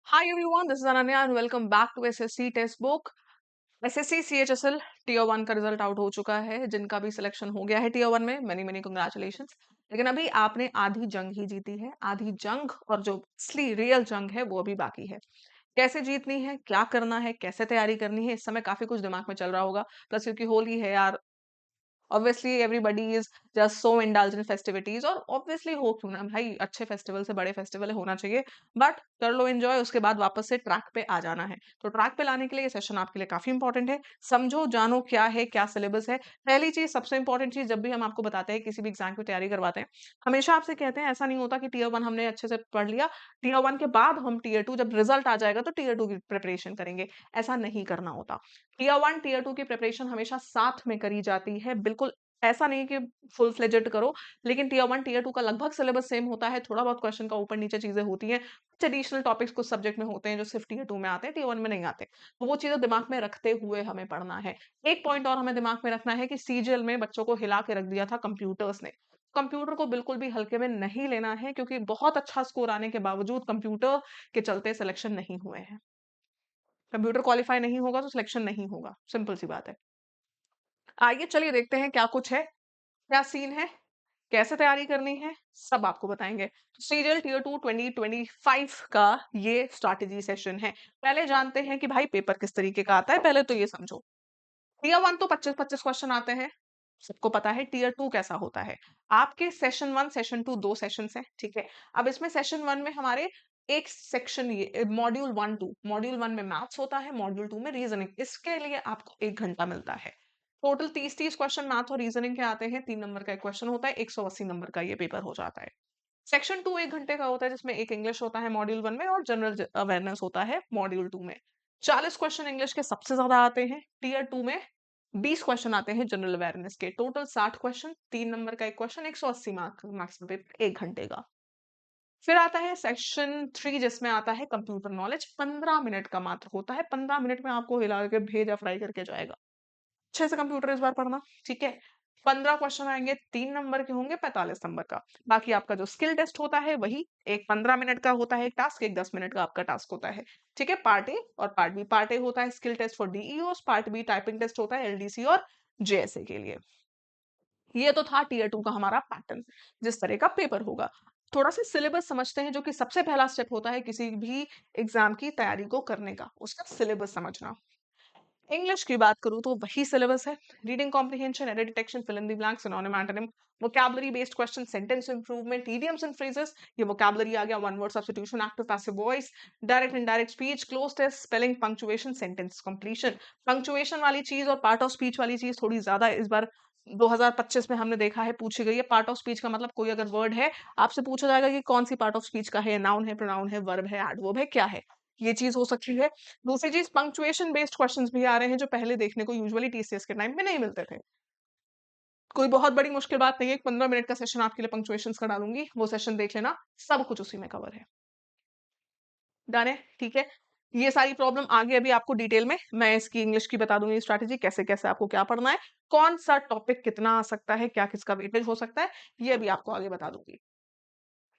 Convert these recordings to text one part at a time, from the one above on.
Hi everyone, this is Ananya and welcome back to SSC text book. SSC CHSL tier one का result out हो चुका है। जिनका भी सिलेक्शन हो गया है टीयर वन में, मेनी मेनी कंग्रेचुलेशंस। लेकिन अभी आपने आधी जंग ही जीती है। आधी जंग और जो असली रियल जंग है वो अभी बाकी है। कैसे जीतनी है, क्या करना है, कैसे तैयारी करनी है, इस समय काफी कुछ दिमाग में चल रहा होगा। प्लस क्योंकि होली है यार, obviously everybody is just so indulge in festivities. और ऑब्वियसली हो क्यों ना भाई, अच्छे फेस्टिवल से बड़े फेस्टिवल होना चाहिए। बट कर लो एंजॉय, उसके बाद वापस से ट्रैक पे आ जाना है। तो ट्रैक पे लाने के लिए ये सेशन आपके लिए काफी इंपॉर्टेंट है। समझो जानो क्या है, क्या सिलेबस है। पहली चीज, सबसे इंपॉर्टेंट चीज, जब भी हम आपको बताते हैं किसी भी एग्जाम की तैयारी करवाते हैं, हमेशा आपसे कहते हैं ऐसा नहीं होता कि टीयर वन हमने अच्छे से पढ़ लिया, टीयर वन के बाद हम टीयर टू जब रिजल्ट आ जाएगा तो टीयर टू की प्रिपरेशन करेंगे। ऐसा नहीं करना होता। टीयर वन टीयर टू की प्रिपरेशन हमेशा साथ में करी जाती है। बिल्कुल ऐसा नहीं कि फुल फ्लेजेड करो, लेकिन टीयर वन टीयर टू का लगभग सिलेबस सेम होता है। थोड़ा बहुत क्वेश्चन का ऊपर नीचे चीजें होती हैं। कुछ एडिशनल टॉपिक्स कुछ सब्जेक्ट में होते हैं जो सिर्फ टीयर टू में आते हैं, टीयर वन में नहीं आते। तो वो चीजें दिमाग में रखते हुए हमें पढ़ना है। एक पॉइंट और हमें दिमाग में रखना है कि सीजीएल में बच्चों को हिला के रख दिया था कंप्यूटर्स ने। कंप्यूटर को बिल्कुल भी हल्के में नहीं लेना है, क्योंकि बहुत अच्छा स्कोर आने के बावजूद कंप्यूटर के चलते सिलेक्शन नहीं हुए हैं। कंप्यूटर क्वालिफाई नहीं होगा तो सिलेक्शन नहीं होगा, सिंपल सी बात है। आइए चलिए देखते हैं क्या कुछ है, क्या सीन है, कैसे तैयारी करनी है, सब आपको बताएंगे। सीरियल टीयर टू 2025 का ये स्ट्रैटेजी सेशन है। पहले जानते हैं कि भाई पेपर किस तरीके का आता है। पहले तो ये समझो, टीयर वन तो 25-25 क्वेश्चन आते हैं, सबको पता है। टीयर टू कैसा होता है? आपके सेशन वन सेशन टू दो सेशन है, ठीक है। अब इसमें सेशन वन में हमारे एक सेक्शन, ये module one two, module one में मैथ्स होता है, मॉड्यूल टू में रीजनिंग। इसके लिए आपको 1 घंटा मिलता है। टोटल 30-30 क्वेश्चन मैथ और रीजनिंग के आते हैं। 3 नंबर का एक क्वेश्चन होता है, 180 नंबर का ये पेपर हो जाता है। सेक्शन टू 1 घंटे का होता है, जिसमें एक इंग्लिश होता है मॉड्यूल वन में और जनरल अवेयरनेस होता है मॉड्यूल टू में। 40 क्वेश्चन इंग्लिश के सबसे ज्यादा आते हैं। टीयर टू में 20 क्वेश्चन आते हैं जनरल अवेयरनेस के। टोटल 60 क्वेश्चन, 3 नंबर का एक क्वेश्चन, 180 मार्क मैक्स पेपर 1 घंटे का। फिर आता है सेक्शन थ्री, जिसमें आता है कंप्यूटर नॉलेज। 15 मिनट का मात्र होता है। 15 मिनट में आपको हिला के भेजा फ्राई करके जाएगा। अच्छे से कंप्यूटर इस बार पढ़ना, ठीक है। 15 क्वेश्चन आएंगे, 3 नंबर के होंगे, 45 नंबर का। बाकी आपका जो स्किल टेस्ट होता है वही एक 15 मिनट का होता है एक टास्क, एक 10 मिनट का आपका टास्क होता है, ठीक है। पार्ट ए और पार्ट बी। पार्ट ए होता है skill test for DEO, part B typing test होता है एलडीसी और जेएसए के लिए। ये तो था टीयर टू का हमारा पैटर्न, जिस तरह का पेपर होगा। थोड़ा सा सिलेबस समझते हैं, जो कि सबसे पहला स्टेप होता है किसी भी एग्जाम की तैयारी को करने का, उसका सिलेबस समझना। इंग्लिश की बात करूँ तो वही सिलेबस है। Reading comprehension, error detection, fill in the blanks, synonym antonym, vocabulary based question, sentence improvement, idioms and phrases. ये वोकैबुलरी आ गया। One word substitution, active passive voice, direct indirect speech, cloze test, spelling, punctuation, sentence completion. Punctuation वाली चीज और part of speech वाली चीज थोड़ी ज्यादा इस बार 2025 में हमने देखा है पूछी गई है। पार्ट ऑफ स्पीच का मतलब, कोई अगर वर्ड है, आपसे पूछा जाएगा कि कौन सी पार्ट ऑफ स्पीच का है, नाउन है, प्रोनाउन है, वर्ब है, एडवर्ब है, क्या है। ये चीज हो सकती है। दूसरी चीज, पंक्चुएशन बेस्ड क्वेश्चंस भी आ रहे हैं, जो पहले देखने को यूजुअली टीसीएस के टाइम में नहीं मिलते थे। कोई बहुत बड़ी मुश्किल बात नहीं है, 15 मिनट का सेशन आपके लिए पंक्चुएशन का डालूंगी, वो सेशन देख लेना, सब कुछ उसी में कवर है। डन है, ठीक है। ये सारी प्रॉब्लम आगे अभी आपको डिटेल में मैं इसकी इंग्लिश की बता दूंगी, स्ट्रैटेजी कैसे कैसे आपको क्या पढ़ना है, कौन सा टॉपिक कितना आ सकता है, क्या किसका वेटेज हो सकता है, ये भी आपको आगे बता दूंगी।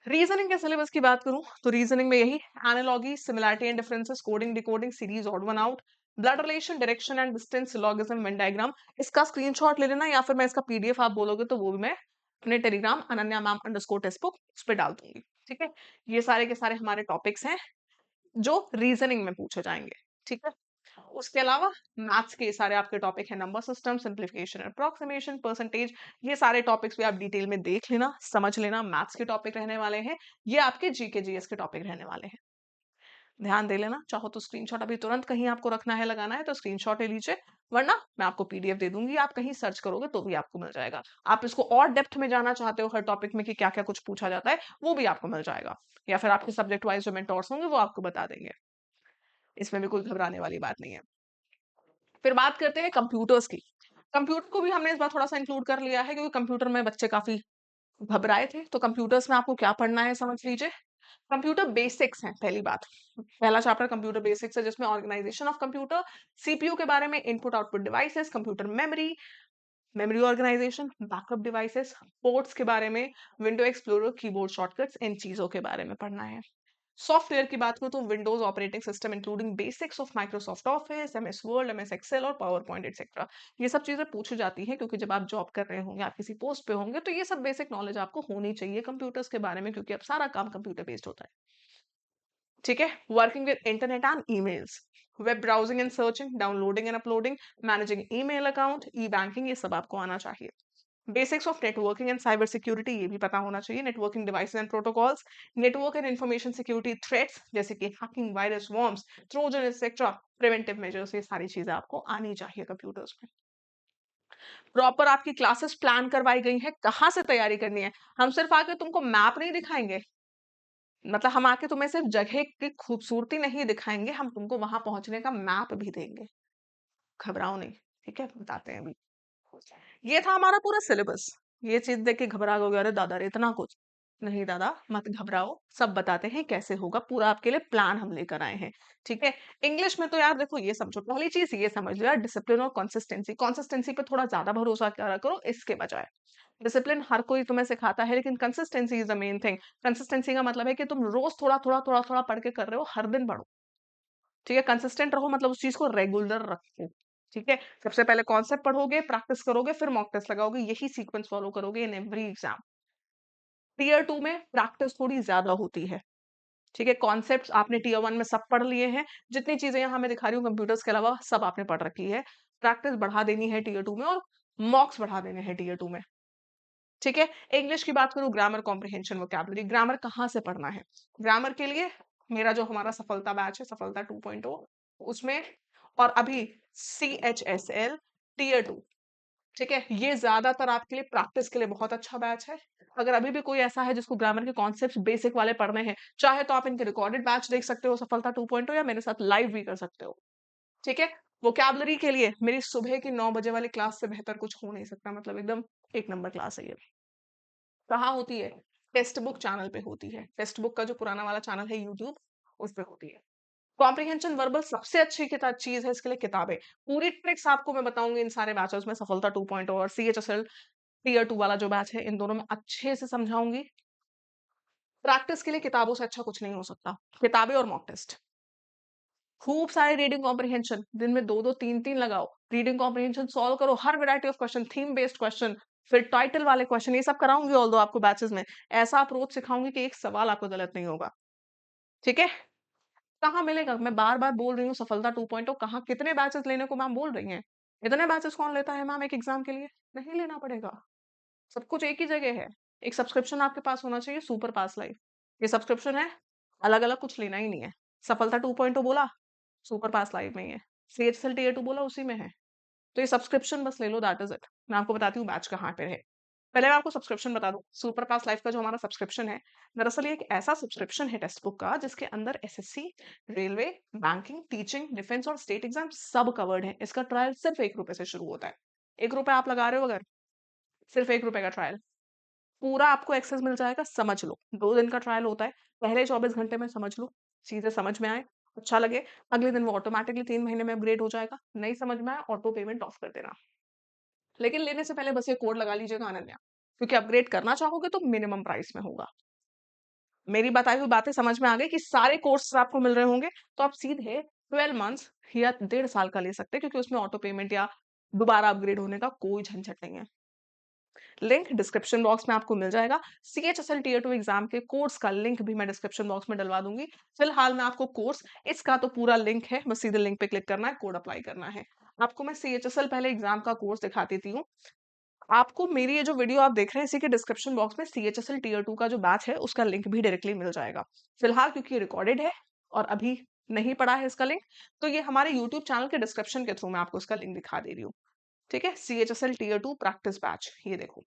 रीजनिंग के सिलेबस की बात करूं तो रीजनिंग में यही analogy, similarity and differences, coding, decoding, series, odd one out, blood relation, direction and distance, syllogism, Venn diagram. इसका स्क्रीनशॉट ले लेना, या फिर मैं इसका पीडीएफ आप बोलोगे तो वो भी मैं अपने Telegram Ananya ma'am underscore text book उस पर डाल दूंगी, ठीक है। ये सारे के सारे हमारे टॉपिक्स हैं जो रीजनिंग में पूछे जाएंगे, ठीक है। उसके अलावा मैथ्स के सारे आपके टॉपिक है, number system, simplification, approximation, percentage. ये सारे टॉपिक्स भी आप डिटेल में देख लेना, समझ लेना। मैथ्स के टॉपिक रहने वाले हैं, ये आपके जीके जीएस के टॉपिक रहने वाले हैं। ध्यान दे लेना। चाहो तो स्क्रीनशॉट अभी तुरंत कहीं आपको रखना है, लगाना है तो स्क्रीनशॉट ले लीजिए, वरना मैं आपको पीडीएफ दे दूंगी, आप कहीं सर्च करोगे तो भी आपको मिल जाएगा। आप इसको और डेप्थ में जाना चाहते हो हर टॉपिक में कि क्या क्या कुछ पूछा जाता है, वो भी आपको मिल जाएगा, या फिर आपके सब्जेक्ट वाइज जो मेंटोर्स होंगे वो आपको बता देंगे। इसमें भी कोई घबराने वाली बात नहीं है। फिर बात करते हैं कंप्यूटर्स की। कंप्यूटर को भी हमने इस बार थोड़ा सा इंक्लूड कर लिया है, क्योंकि कंप्यूटर में बच्चे काफी घबराए थे। तो कंप्यूटर्स में आपको क्या पढ़ना है समझ लीजिए। कंप्यूटर बेसिक्स हैं, पहली बात। पहला चैप्टर कंप्यूटर बेसिक्स है, जिसमें ऑर्गेनाइजेशन ऑफ कंप्यूटर, सीपीयू के बारे में, input output devices, computer memory, memory organisation, backup devices, ports के बारे में, विंडो एक्सप्लोरर, कीबोर्ड शॉर्टकट्स, इन चीजों के बारे में पढ़ना है। सॉफ्टवेयर की बात करूँ तो Windows operating system including basics of Microsoft Office, MS Word, MS Excel और पावर पॉइंट एक्सेट्रा। ये सब चीजें पूछी जाती हैं क्योंकि जब आप जॉब कर रहे होंगे, आप किसी पोस्ट पे होंगे, तो ये सब बेसिक नॉलेज आपको होनी चाहिए कंप्यूटर्स के बारे में, क्योंकि अब सारा काम कंप्यूटर बेस्ड होता है। ठीक है, working with internet and emails, web browsing and searching, downloading and uploading, managing email account, E banking, ये सब आपको आना चाहिए। Basics of networking and cyber security, ये भी पता होना चाहिए। Networking device and protocols, network and information security threats जैसे कि hacking, virus, worms, Trojan etcetera, preventive measures, ये सारी चीजें आपको आनी चाहिए कंप्यूटर्स में। प्रॉपर आपकी क्लासेस प्लान करवाई गई है, कहाँ से तैयारी करनी है। हम सिर्फ आके तुमको मैप नहीं दिखाएंगे, मतलब हम आके तुम्हें सिर्फ जगह की खूबसूरती नहीं दिखाएंगे, हम तुमको वहां पहुंचने का मैप भी देंगे। घबराओ नहीं, ठीक है, बताते हैं अभी। ये था हमारा पूरा सिलेबस। ये चीज देख के घबरा गए, अरे दादा रे इतना कुछ। नहीं दादा, मत घबराओ, सब बताते हैं कैसे होगा, पूरा आपके लिए प्लान हम लेकर आए हैं। ठीक है। इंग्लिश में तो यार देखो, ये समझो, पहली चीज ये समझ लो यार, डिसिप्लिन और कंसिस्टेंसी। कंसिस्टेंसी पे थोड़ा ज्यादा भरोसा करा करो इसके बजाय। डिसिप्लिन हर कोई तुम्हें सिखाता है, लेकिन consistency is the main thing. Consistency का मतलब है कि तुम रोज थोड़ा थोड़ा थोड़ा थोड़ा पढ़ के कर रहे हो, हर दिन पढ़ो। ठीक है, कंसिस्टेंट रहो, मतलब उस चीज को रेगुलर रखो। ठीक है, सबसे पहले कॉन्सेप्ट पढ़ोगे, प्रैक्टिस करोगे, फिर मॉक टेस्ट लगाओगे, यही सीक्वेंस फॉलो करोगे इन एवरी एग्जाम। टीयर 2 में प्रैक्टिस थोड़ी ज्यादा होती है। ठीक है, कॉन्सेप्ट्स आपने टीयर 1 में सब पढ़ लिए हैं, जितनी चीजें यहाँ मैं दिखा रही हूँ कंप्यूटर्स के अलावा सब आपने पढ़ रखी है। प्रैक्टिस बढ़ा देनी है टीयर 2 में, और मॉक्स बढ़ा देने हैं टीयर 2 में। ठीक है। इंग्लिश की बात करूं, ग्रामर, कॉम्प्रिहेंशन, वोकैबुलरी। ग्रामर कहाँ से पढ़ना है? ग्रामर के लिए मेरा जो हमारा सफलता बैच है, सफलता 2.0, उसमें, और अभी CHSL टीयर 2। ठीक है, ये ज्यादातर आपके लिए प्रैक्टिस के लिए बहुत अच्छा बैच है। अगर अभी भी कोई ऐसा है जिसको ग्रामर के कॉन्सेप्ट बेसिक वाले पढ़ने हैं, चाहे तो आप इनके रिकॉर्डेड बैच देख सकते हो सफलता 2.0, या मेरे साथ लाइव भी कर सकते हो। ठीक है। वोकैबुलरी के लिए मेरी सुबह की 9 बजे वाली क्लास से बेहतर कुछ हो नहीं सकता, मतलब एकदम एक नंबर क्लास है ये। कहाँ होती है? टेक्स्ट बुक चैनल पे होती है। टेक्स्ट बुक का जो पुराना वाला चैनल है यूट्यूब, उस पे होती है। कॉम्प्रिहेंशन वर्बल सबसे अच्छी किताब चीज है इसके लिए, किताबें। पूरी ट्रिक्स आपको मैं बताऊंगी इन सारे बैचेस में, सफलता 2.0 और CHSL टीयर 2 वाला जो बैच है, इन दोनों में अच्छे से समझाऊंगी। प्रैक्टिस के लिए किताबों से अच्छा कुछ नहीं हो सकता, किताबें और मॉक टेस्ट। खूब सारे रीडिंग कॉम्प्रिहेंशन, दिन में दो दो तीन तीन लगाओ, रीडिंग कॉम्प्रिहेंशन सॉल्व करो, हर variety of question, theme based question, फिर टाइटल वाले क्वेश्चन, ये सब कराऊंगी ऑल दो आपको बैचेस में। ऐसा अप्रोच सिखाऊंगी कि एक सवाल आपको गलत नहीं होगा। ठीक है। कहाँ मिलेगा? मैं बार बार बोल रही हूँ, सफलता 2.0 कहाँ, कितने बैचेस लेने को मैम बोल रही हैं? इतने बैचेस कौन लेता है मैम एक एग्जाम के लिए? नहीं लेना पड़ेगा, सब कुछ एक ही जगह है। एक सब्सक्रिप्शन आपके पास होना चाहिए, सुपर पास लाइफ। ये सब्सक्रिप्शन है, अलग अलग कुछ लेना ही नहीं है। सफलता 2.0 बोला, सुपर पास लाइव में ही है। CHSL टीयर 2 बोला, उसी में है। तो ये सब्सक्रिप्शन बस ले लो, दैट इज इट। मैं आपको बताती हूँ बैच कहाँ पे है। पहले मैं आपको सब्सक्रिप्शन बता दूं, सुपर पास लाइफ का जो हमारा सब्सक्रिप्शन है, दरअसल ये एक ऐसा सब्सक्रिप्शन है टेक्स्ट बुक का, जिसके अंदर SSC, railway, banking, teaching, defence और स्टेट एग्जाम सब कवर्ड है। इसका ट्रायल सिर्फ 1 रुपए से शुरू होता है। 1 रुपए आप लगा रहे हो अगर, सिर्फ 1 रुपए का ट्रायल, पूरा आपको एक्सेस मिल जाएगा। समझ लो, 2 दिन का ट्रायल होता है, पहले 24 घंटे में समझ लो, चीजें समझ में आए, अच्छा लगे, अगले दिन वो ऑटोमेटिकली 3 महीने में अपग्रेड हो जाएगा। नहीं समझ में आए, ऑटो पेमेंट ऑफ कर देना। लेकिन लेने से पहले बस ये कोड लगा लीजिएगा, अनन्या, क्योंकि अपग्रेड करना चाहोगे तो मिनिमम प्राइस में होगा। मेरी बताई हुई बातें समझ में आ गई कि सारे कोर्स आपको मिल रहे होंगे, तो आप सीधे 12 मंथ्स या 1.5 साल का ले सकते हैं, क्योंकि उसमें ऑटो पेमेंट या दोबारा अपग्रेड होने का कोई झंझट नहीं है। लिंक डिस्क्रिप्शन बॉक्स में आपको मिल जाएगा। CHSL टीयर 2 एग्जाम के कोर्स का लिंक भी मैं डिस्क्रिप्शन बॉक्स में डलवा दूंगी। फिलहाल मैं आपको कोर्स, इसका तो पूरा लिंक है, बस सीधे लिंक पे क्लिक करना है, कोड अप्लाई करना है। आपको मैं CHSL पहले एग्जाम का कोर्स दिखा देती हूँ। आपको मेरी ये जो वीडियो आप देख रहे हैं, इसी के डिस्क्रिप्शन बॉक्स में CHSL टीयर 2 का जो बैच है, उसका लिंक भी डायरेक्टली मिल जाएगा। फिलहाल क्योंकि रिकॉर्डेड है और अभी नहीं पड़ा है इसका लिंक, तो ये हमारे यूट्यूब चैनल के डिस्क्रिप्शन के थ्रू मैं आपको इसका लिंक दिखा दे रही हूँ। ठीक है, CHSL टीयर 2 प्रैक्टिस बैच, ये देखो,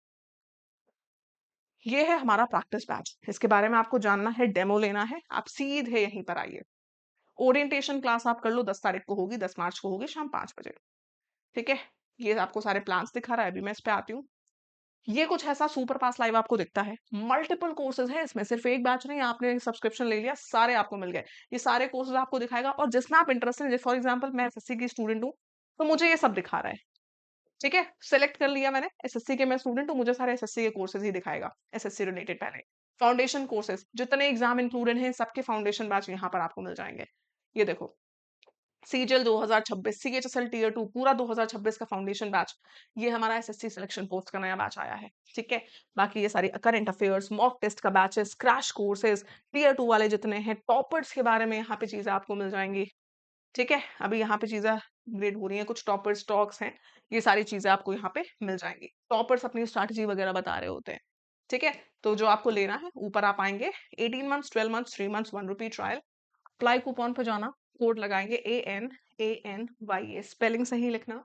ये है हमारा प्रैक्टिस बैच। इसके बारे में आपको जानना है, डेमो लेना है, आप सीधे यहीं पर आइए। ओरिएंटेशन क्लास आप कर लो, 10 तारीख को होगी, 10 मार्च को होगी, शाम 5 बजे। ठीक है, ये आपको सारे प्लान्स दिखा रहा है। अभी मैं इस पे आती हूँ। ये कुछ ऐसा सुपर पास लाइव आपको दिखता है। मल्टीपल कोर्सेज है इसमें, सिर्फ एक बैच नहीं, आपने सब्सक्रिप्शन ले लिया, सारे आपको मिल गए। ये सारे कोर्सेज आपको दिखाएगा, और जिसमें आप इंटरेस्टेड है, फॉर एग्जाम्पल मैं SSC की स्टूडेंट हूँ, तो मुझे ये सब दिखा रहा है। ठीक है, सेलेक्ट कर लिया मैंने, SSC के मैं स्टूडेंट हूँ, मुझे सारे SSC के कोर्सेज ही दिखाएगा, SSC रिलेटेड पहले। फाउंडेशन कोर्सेज जितने एग्जाम इंक्लूडेड हैं सबके फाउंडेशन बैच यहाँ पर आपको मिल जाएंगे। ये देखो, सीजीएल 2026, सीएचएसएल टीयर 2 पूरा 2026 का फाउंडेशन बैच, ये हमारा एसएससी सिलेक्शन पोस्ट का नया बैच आया है। ठीक है, बाकी ये सारी करंट अफेयर्स, मॉक टेस्ट का बैचेस, क्रैश कोर्सेज, टीयर 2 वाले जितने हैं, टॉपर्स के बारे में यहाँ पे चीजें आपको मिल जाएंगी। ठीक है, अभी यहाँ पे चीजें अपग्रेड हो रही हैं, कुछ टॉपर्स स्टॉक्स हैं, ये सारी चीजें आपको यहाँ पे मिल जाएंगी। टॉपर्स अपनी स्ट्रैटेजी वगैरह बता रहे होते हैं। ठीक है, तो जो आपको लेना है, ऊपर आप आएंगे, 18 months, 12 months, 3 months, ₹1 trial, apply coupon पे जाना, कोड लगाएंगे ANANYA, स्पेलिंग सही लिखना।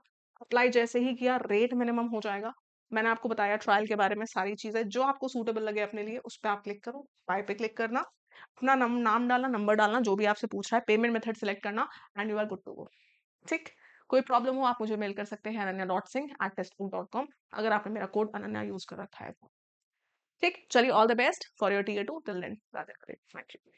अप्लाई जैसे ही किया, रेट मिनिमम हो जाएगा। मैंने आपको बताया ट्रायल के बारे में सारी चीजें, जो आपको सूटेबल लगे अपने लिए उस पर आप क्लिक करो, बाय पे क्लिक करना, अपना नाम डालना, नंबर डालना, जो भी आपसे पूछ रहा है, पेमेंट मेथड सिलेक्ट करना, and you are good to go. ठीक, कोई प्रॉब्लम हो आप मुझे मेल कर सकते हैं ananya.singh@testbook.com, अगर आपने मेरा कोड अनन्या यूज कर रखा है तो। ठीक, चलिए, all the best for your tier 2, till then, Radhe Radhe, thank you.